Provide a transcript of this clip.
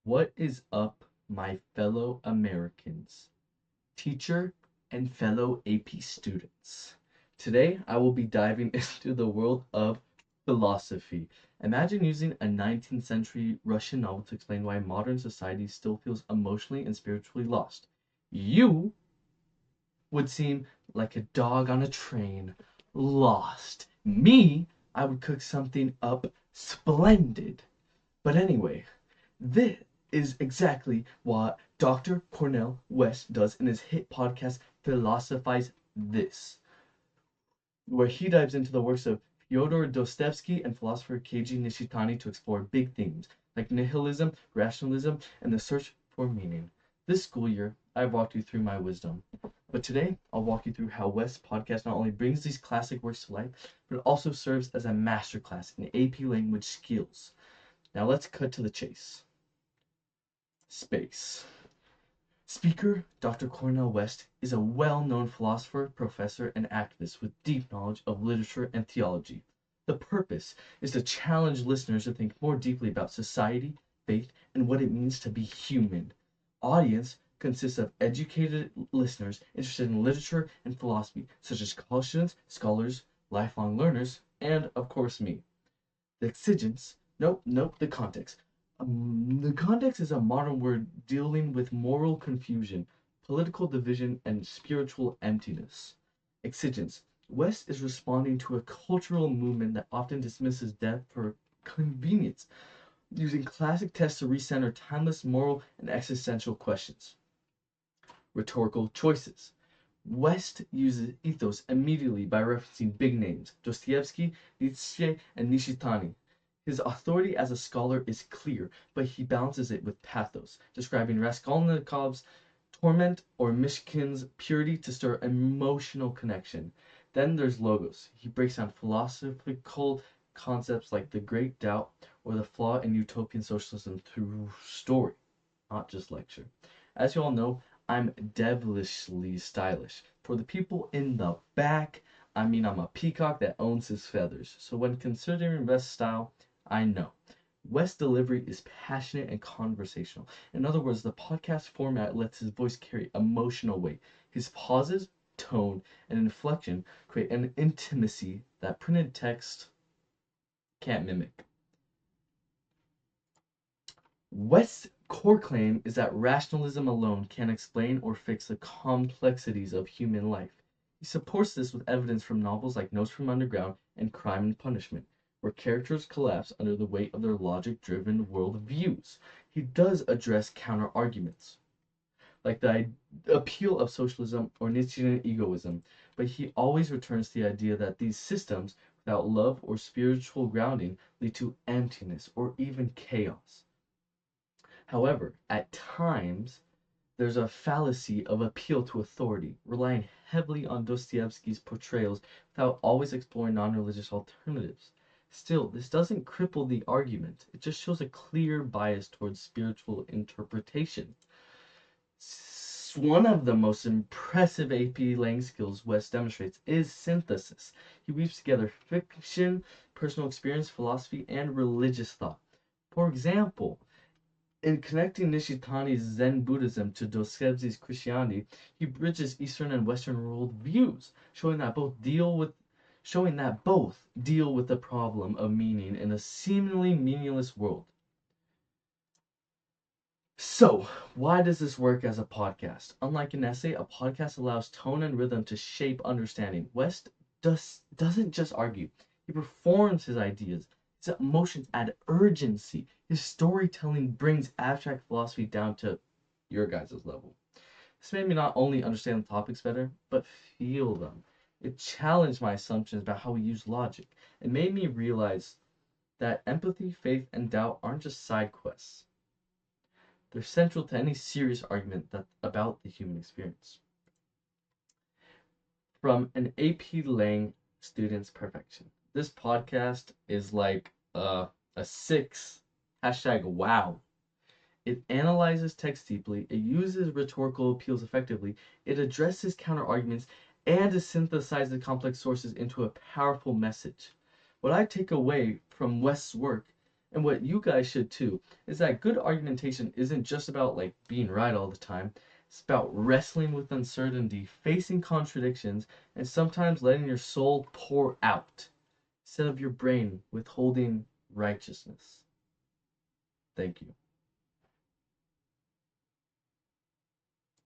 What is up, my fellow Americans, teacher, and fellow AP students? Today, I will be diving into the world of philosophy. Imagine using a 19th century Russian novel to explain why modern society still feels emotionally and spiritually lost. You would seem like a dog on a train, lost. Me, I would cook something up splendid. But anyway, this is exactly what Dr. Cornel West does in his hit podcast, Philosophize This, where he dives into the works of Fyodor Dostoevsky and philosopher Keiji Nishitani to explore big themes like nihilism, rationalism, and the search for meaning. This school year, I've walked you through my wisdom. But today, I'll walk you through how West's podcast not only brings these classic works to life, but also serves as a masterclass in AP language skills. Now let's cut to the chase. Space. Speaker Dr. Cornel West is a well-known philosopher, professor, and activist with deep knowledge of literature and theology. The purpose is to challenge listeners to think more deeply about society, faith, and what it means to be human. Audience consists of educated listeners interested in literature and philosophy, such as college students, scholars, lifelong learners, and, of course, me. The exigence, nope, the context. The context is a modern word dealing with moral confusion, political division, and spiritual emptiness. Exigence. West is responding to a cultural movement that often dismisses death for convenience, using classic texts to recenter timeless moral and existential questions. Rhetorical choices. West uses ethos immediately by referencing big names Dostoevsky, Nietzsche, and Nishitani. His authority as a scholar is clear, but he balances it with pathos, describing Raskolnikov's torment or Mishkin's purity to stir emotional connection. Then there's Logos. He breaks down philosophical concepts like the Great Doubt or the flaw in utopian socialism through story, not just lecture. As you all know, I'm devilishly stylish. For the people in the back, I'm a peacock that owns his feathers. So when considering West's style, I know. West's delivery is passionate and conversational. In other words, the podcast format lets his voice carry emotional weight. His pauses, tone, and inflection create an intimacy that printed text can't mimic. West's core claim is that rationalism alone can't explain or fix the complexities of human life. He supports this with evidence from novels like Notes from Underground and Crime and Punishment, where characters collapse under the weight of their logic-driven worldviews. He does address counter-arguments, like the appeal of socialism or Nietzschean egoism, but he always returns to the idea that these systems, without love or spiritual grounding, lead to emptiness or even chaos. However, at times, there's a fallacy of appeal to authority, relying heavily on Dostoevsky's portrayals without always exploring non-religious alternatives. Still, this doesn't cripple the argument. It just shows a clear bias towards spiritual interpretation. One of the most impressive AP Lang skills West demonstrates is synthesis. He weaves together fiction, personal experience, philosophy, and religious thought. For example, in connecting Nishitani's Zen Buddhism to Dostoevsky's Christianity, he bridges Eastern and Western world views, showing that both deal with the problem of meaning in a seemingly meaningless world. So, why does this work as a podcast? Unlike an essay, a podcast allows tone and rhythm to shape understanding. West doesn't just argue, he performs his ideas. His emotions add urgency. His storytelling brings abstract philosophy down to your guys' level. This made me not only understand the topics better, but feel them. It challenged my assumptions about how we use logic. It made me realize that empathy, faith, and doubt aren't just side quests. They're central to any serious argument about the human experience. From an AP Lang student's perfection. This podcast is like a 6 hashtag wow. It analyzes text deeply, it uses rhetorical appeals effectively, it addresses counter arguments, and it synthesizes complex sources into a powerful message. What I take away from West's work And what you guys should too is that good argumentation isn't just about like being right all the time. It's about wrestling with uncertainty, facing contradictions, and sometimes letting your soul pour out instead of your brain withholding righteousness. Thank you.